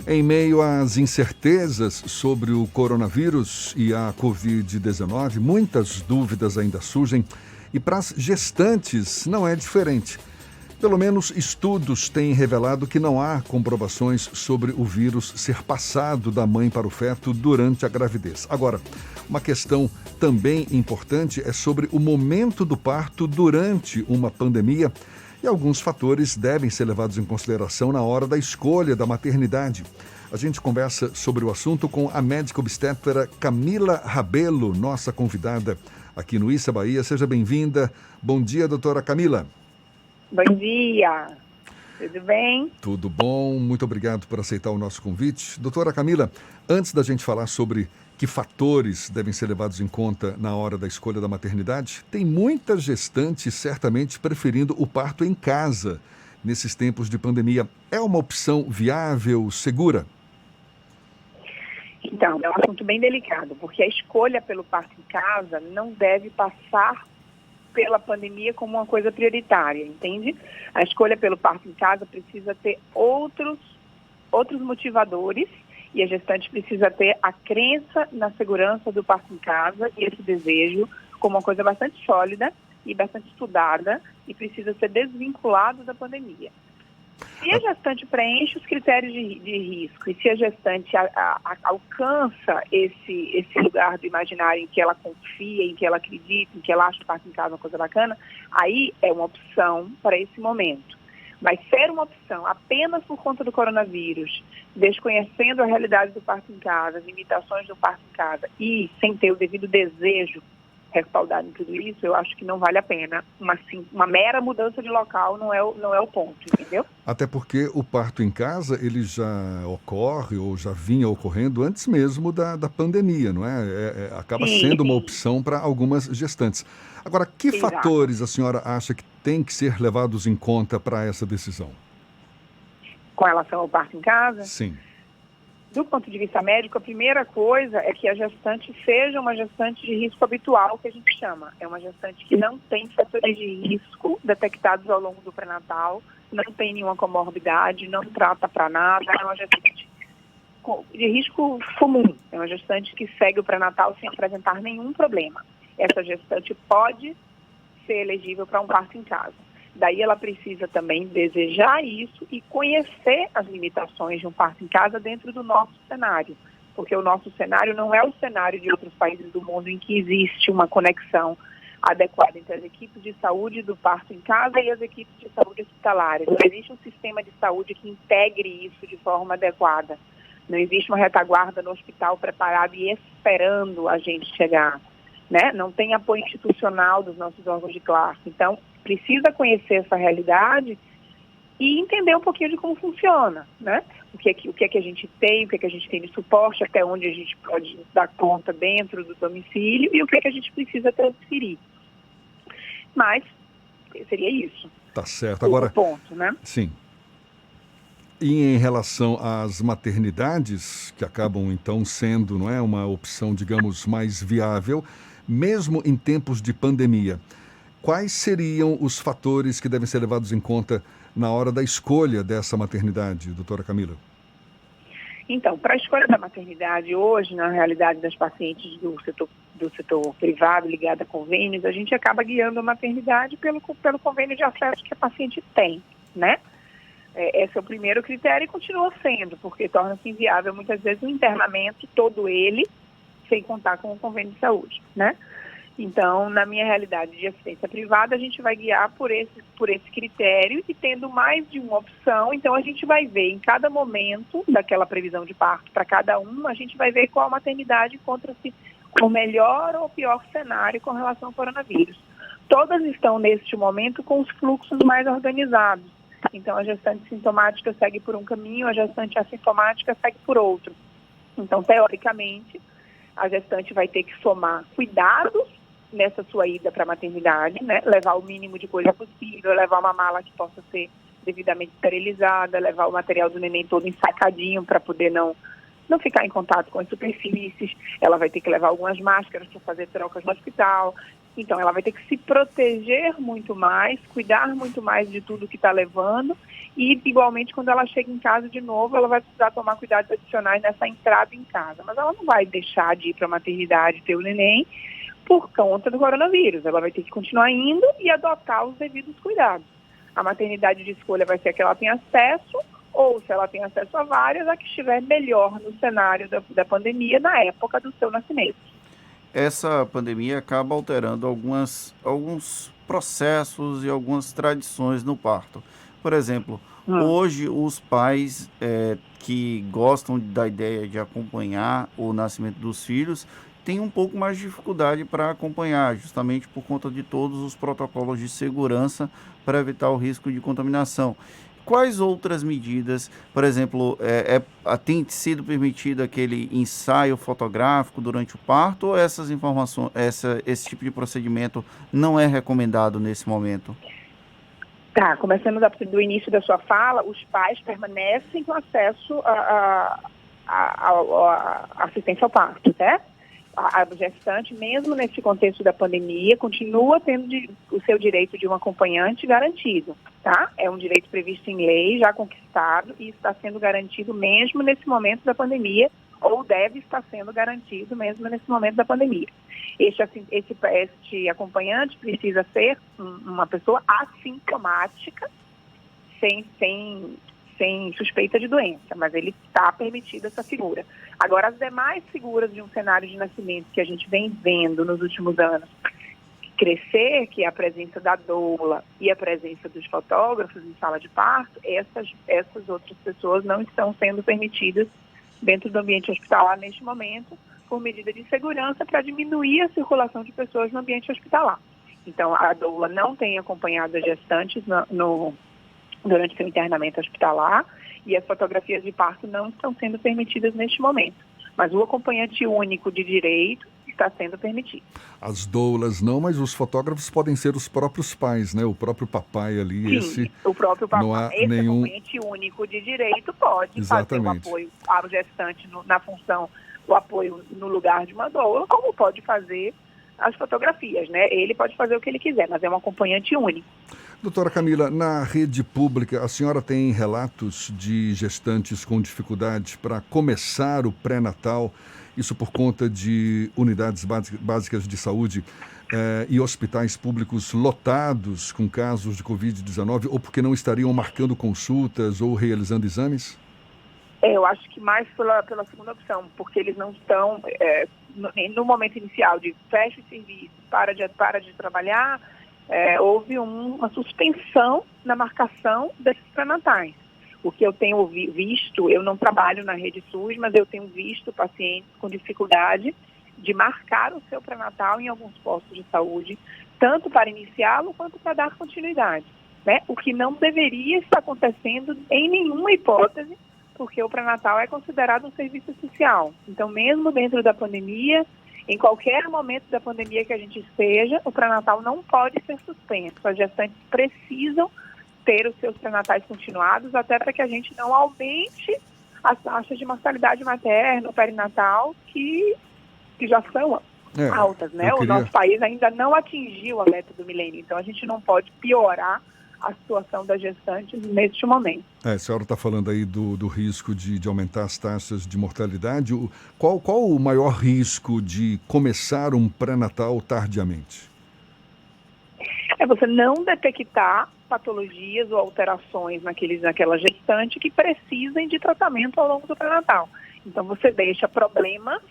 Em meio às incertezas sobre o coronavírus e a Covid-19, muitas dúvidas ainda surgem e para as gestantes não é diferente. Pelo menos estudos têm revelado que não há comprovações sobre o vírus ser passado da mãe para o feto durante a gravidez. Agora, uma questão também importante é sobre o momento do parto durante uma pandemia e alguns fatores devem ser levados em consideração na hora da escolha da maternidade. A gente conversa sobre o assunto com a médica obstetra Camila Rabelo, nossa convidada aqui no Issa Bahia. Seja bem-vinda. Bom dia, doutora Camila. Bom dia, tudo bem? Tudo bom, muito obrigado por aceitar o nosso convite. Doutora Camila, antes da gente falar sobre que fatores devem ser levados em conta na hora da escolha da maternidade, tem muitas gestantes certamente preferindo o parto em casa nesses tempos de pandemia. É uma opção viável, segura? Então, é um assunto bem delicado, porque a escolha pelo parto em casa não deve passar pela pandemia como uma coisa prioritária, entende? A escolha pelo parto em casa precisa ter outros motivadores e a gestante precisa ter a crença na segurança do parto em casa e esse desejo como uma coisa bastante sólida e bastante estudada e precisa ser desvinculado da pandemia. Se a gestante preenche os critérios de risco e se a gestante alcança esse lugar do imaginário em que ela confia, em que ela acredita, em que ela acha o parto em casa uma coisa bacana, aí é uma opção para esse momento. Mas ser uma opção apenas por conta do coronavírus, desconhecendo a realidade do parto em casa, as limitações do parto em casa e sem ter o devido desejo respaldado em tudo isso, eu acho que não vale a pena. Uma mera mudança de local não é o ponto, entendeu? Até porque o parto em casa, ele já ocorre ou já vinha ocorrendo antes mesmo da pandemia, não é? Acaba sendo uma opção para algumas gestantes. Agora, que Exato. fatores a senhora acha que tem que ser levados em conta para essa decisão? Com relação ao parto em casa? Sim. Do ponto de vista médico, a primeira coisa é que a gestante seja uma gestante de risco habitual, que a gente chama. É uma gestante que não tem fatores de risco detectados ao longo do pré-natal, não tem nenhuma comorbidade, não trata para nada, é uma gestante de risco comum. É uma gestante que segue o pré-natal sem apresentar nenhum problema. Essa gestante pode ser elegível para um parto em casa. Daí ela precisa também desejar isso e conhecer as limitações de um parto em casa dentro do nosso cenário. Porque o nosso cenário não é o cenário de outros países do mundo em que existe uma conexão adequada entre as equipes de saúde do parto em casa e as equipes de saúde hospitalares. Não existe um sistema de saúde que integre isso de forma adequada. Não existe uma retaguarda no hospital preparada e esperando a gente chegar, né? Não tem apoio institucional dos nossos órgãos de classe. Então, precisa conhecer essa realidade e entender um pouquinho de como funciona, né? O que é que a gente tem, o que é que a gente tem de suporte, até onde a gente pode dar conta dentro do domicílio e o que é que a gente precisa transferir. Mas seria isso. Tá certo. Agora, o ponto, né? Sim. E em relação às maternidades, que acabam então sendo, não é, uma opção, digamos, mais viável, mesmo em tempos de pandemia, quais seriam os fatores que devem ser levados em conta na hora da escolha dessa maternidade, doutora Camila? Então, para a escolha da maternidade, hoje, na realidade das pacientes do setor privado ligado a convênios, a gente acaba guiando a maternidade pelo convênio de acesso que a paciente tem, né? Esse é o primeiro critério e continua sendo, porque torna-se inviável muitas vezes o internamento, todo ele, sem contar com o convênio de saúde, né? Então, na minha realidade de assistência privada, a gente vai guiar por esse critério e tendo mais de uma opção, então a gente vai ver em cada momento daquela previsão de parto para cada um, a gente vai ver qual maternidade encontra-se com o melhor ou pior cenário com relação ao coronavírus. Todas estão, neste momento, com os fluxos mais organizados. Então, a gestante sintomática segue por um caminho, a gestante assintomática segue por outro. Então, teoricamente, a gestante vai ter que somar cuidados nessa sua ida para a maternidade, né? Levar o mínimo de coisa possível, levar uma mala que possa ser devidamente esterilizada, levar o material do neném todo ensacadinho para poder não ficar em contato com as superfícies. Ela vai ter que levar algumas máscaras para fazer trocas no hospital. Então, ela vai ter que se proteger muito mais, cuidar muito mais de tudo que está levando e, igualmente, quando ela chega em casa de novo, ela vai precisar tomar cuidados adicionais nessa entrada em casa. Mas ela não vai deixar de ir para a maternidade ter o neném por conta do coronavírus. Ela vai ter que continuar indo e adotar os devidos cuidados. A maternidade de escolha vai ser a que ela tem acesso, ou se ela tem acesso a várias, a que estiver melhor no cenário da pandemia na época do seu nascimento. Essa pandemia acaba alterando alguns processos e algumas tradições no parto. Por exemplo, hoje os pais que gostam da ideia de acompanhar o nascimento dos filhos têm um pouco mais de dificuldade para acompanhar, justamente por conta de todos os protocolos de segurança para evitar o risco de contaminação. Quais outras medidas, por exemplo, tem sido permitido aquele ensaio fotográfico durante o parto ou essas informações, esse tipo de procedimento não é recomendado nesse momento? Tá, começando do início da sua fala, os pais permanecem com acesso à assistência ao parto, certo? A gestante, mesmo nesse contexto da pandemia, continua tendo o seu direito de um acompanhante garantido, tá? É um direito previsto em lei, já conquistado, e está sendo garantido mesmo nesse momento da pandemia, ou deve estar sendo garantido mesmo nesse momento da pandemia. Este acompanhante precisa ser uma pessoa assintomática, sem suspeita de doença, mas ele está permitido essa figura. Agora, as demais figuras de um cenário de nascimento que a gente vem vendo nos últimos anos crescer, que é a presença da doula e a presença dos fotógrafos em sala de parto, essas outras pessoas não estão sendo permitidas dentro do ambiente hospitalar neste momento, por medida de segurança para diminuir a circulação de pessoas no ambiente hospitalar. Então, a doula não tem acompanhado as gestantes durante seu internamento hospitalar e as fotografias de parto não estão sendo permitidas neste momento. Mas o acompanhante único de direito está sendo permitido. As doulas não, mas os fotógrafos podem ser os próprios pais, né? O próprio papai ali. Sim, o próprio papai. Não há esse acompanhante único de direito pode fazer o apoio ao gestante na função, o apoio no lugar de uma doula, como pode fazer as fotografias, né? Ele pode fazer o que ele quiser, mas é um acompanhante único. Doutora Camila, na rede pública, a senhora tem relatos de gestantes com dificuldades para começar o pré-natal, isso por conta de unidades básicas de saúde e hospitais públicos lotados com casos de Covid-19, ou porque não estariam marcando consultas ou realizando exames? Eu acho que mais pela segunda opção, porque eles não estão, no momento inicial de fecha o serviço, para de trabalhar, houve uma suspensão na marcação desses pré-natais. O que eu tenho visto, eu não trabalho na rede SUS, mas eu tenho visto pacientes com dificuldade de marcar o seu pré-natal em alguns postos de saúde, tanto para iniciá-lo quanto para dar continuidade, né? O que não deveria estar acontecendo em nenhuma hipótese, porque o pré-natal é considerado um serviço essencial. Então, mesmo dentro da pandemia, em qualquer momento da pandemia que a gente esteja, o pré-natal não pode ser suspenso. As gestantes precisam ter os seus pré-natais continuados, até para que a gente não aumente as taxas de mortalidade materna, perinatal, que já são altas, né? O nosso país ainda não atingiu a meta do milênio, então a gente não pode piorar a situação das gestantes neste momento. A senhora está falando aí do risco de aumentar as taxas de mortalidade. Qual o maior risco de começar um pré-natal tardiamente? É você não detectar patologias ou alterações naquela gestante que precisem de tratamento ao longo do pré-natal. Então você deixa problemas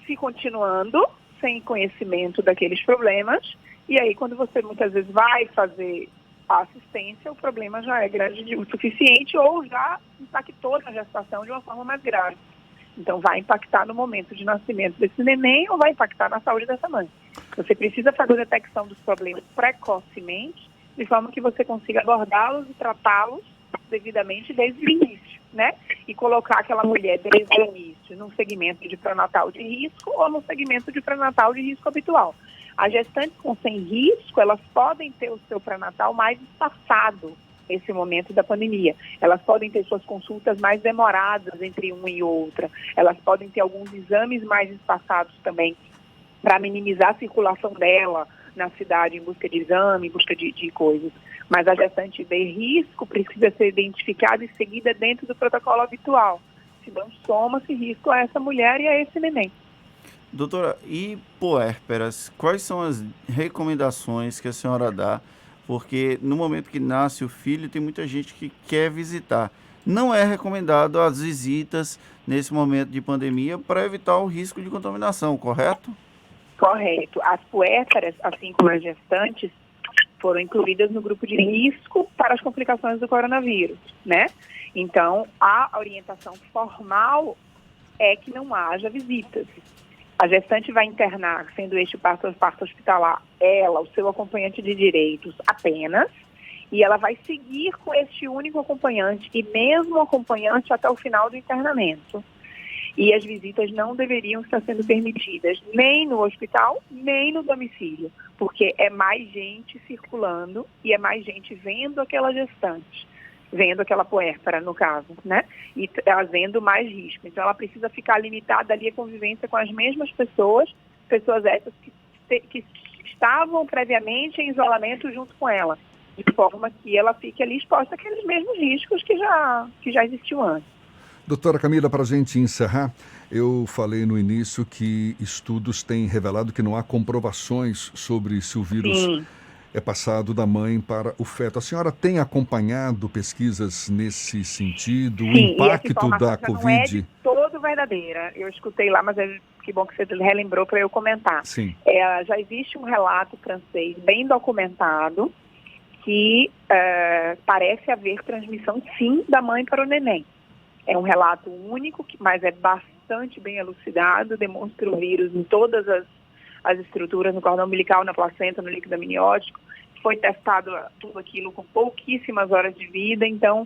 se continuando sem conhecimento daqueles problemas, e aí quando você muitas vezes vai fazer a assistência, o problema já é grande o suficiente ou já impactou na gestação de uma forma mais grave. Então vai impactar no momento de nascimento desse neném ou vai impactar na saúde dessa mãe. Você precisa fazer a detecção dos problemas precocemente, de forma que você consiga abordá-los e tratá-los devidamente desde o início, né? E colocar aquela mulher desde o início num segmento de pré-natal de risco ou num segmento de pré-natal de risco habitual. As gestantes com sem risco, elas podem ter o seu pré-natal mais espaçado nesse momento da pandemia. Elas podem ter suas consultas mais demoradas entre uma e outra. Elas podem ter alguns exames mais espaçados também para minimizar a circulação dela na cidade em busca de exame, em busca de coisas. Mas a gestante de risco precisa ser identificada e seguida dentro do protocolo habitual. Senão soma-se risco a essa mulher e a esse neném. Doutora, e puérperas, quais são as recomendações que a senhora dá? Porque no momento que nasce o filho, tem muita gente que quer visitar. Não é recomendado as visitas nesse momento de pandemia para evitar o risco de contaminação, correto? Correto. As puérperas, assim como as gestantes, foram incluídas no grupo de risco para as complicações do coronavírus, né? Então, a orientação formal é que não haja visitas. A gestante vai internar, sendo este o parto hospitalar, ela, o seu acompanhante de direitos apenas, e ela vai seguir com este único acompanhante e mesmo acompanhante até o final do internamento. E as visitas não deveriam estar sendo permitidas nem no hospital, nem no domicílio, porque é mais gente circulando e é mais gente vendo aquela gestante, vendo aquela puérpera, no caso, né? E trazendo mais risco. Então, ela precisa ficar limitada ali à convivência com as mesmas pessoas essas que estavam previamente em isolamento junto com ela, de forma que ela fique ali exposta àqueles mesmos riscos que já existiam antes. Doutora Camila, para a gente encerrar, eu falei no início que estudos têm revelado que não há comprovações sobre se o vírus é passado da mãe para o feto. A senhora tem acompanhado pesquisas nesse sentido? Sim, o impacto da Covid Covid? não é de todo verdadeira. Eu escutei lá, mas que bom que você relembrou para eu comentar. Sim. Já existe um relato francês bem documentado que parece haver transmissão, sim, da mãe para o neném. É um relato único, mas é bastante bem elucidado, demonstra o vírus em todas as estruturas, no cordão umbilical, na placenta, no líquido amniótico. Foi testado tudo aquilo com pouquíssimas horas de vida, então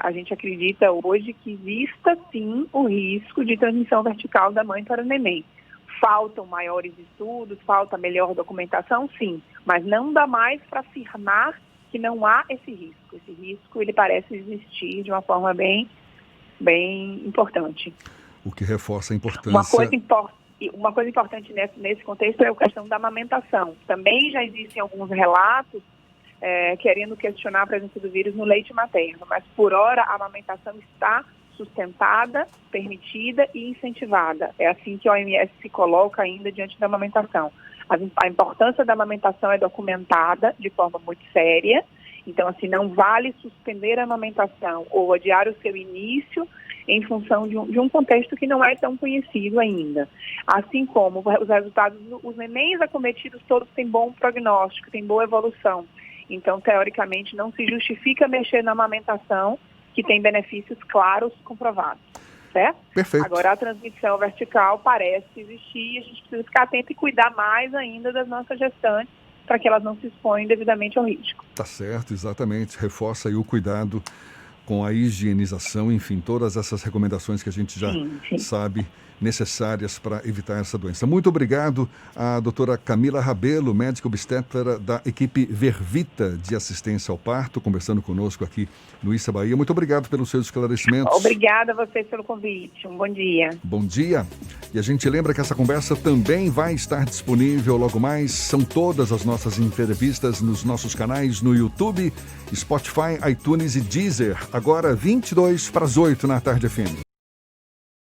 a gente acredita hoje que exista sim o risco de transmissão vertical da mãe para o neném. Faltam maiores estudos, falta melhor documentação, sim, mas não dá mais para afirmar que não há esse risco. Esse risco, ele parece existir de uma forma bem importante. O que reforça a importância... Uma coisa importante nesse contexto é a questão da amamentação. Também já existem alguns relatos querendo questionar a presença do vírus no leite materno, mas por hora a amamentação está sustentada, permitida e incentivada. É assim que a OMS se coloca ainda diante da amamentação. A importância da amamentação é documentada de forma muito séria, então assim, não vale suspender a amamentação ou adiar o seu início em função de um contexto que não é tão conhecido ainda. Assim como os resultados, os nenéns acometidos todos têm bom prognóstico, têm boa evolução. Então, teoricamente, não se justifica mexer na amamentação, que tem benefícios claros comprovados. Certo? Perfeito. Agora, a transmissão vertical parece existir e a gente precisa ficar atento e cuidar mais ainda das nossas gestantes para que elas não se exponham devidamente ao risco. Tá certo, exatamente. Reforça aí o cuidado com a higienização, enfim, todas essas recomendações que a gente já sabe necessárias para evitar essa doença. Muito obrigado à doutora Camila Rabelo, médica obstetra da equipe Vervita de assistência ao parto, conversando conosco aqui no Issa Bahia. Muito obrigado pelos seus esclarecimentos. Obrigada a vocês pelo convite. Um bom dia. Bom dia. E a gente lembra que essa conversa também vai estar disponível logo mais. São todas as nossas entrevistas nos nossos canais no YouTube, Spotify, iTunes e Deezer. Agora 7:52 na Tarde FM.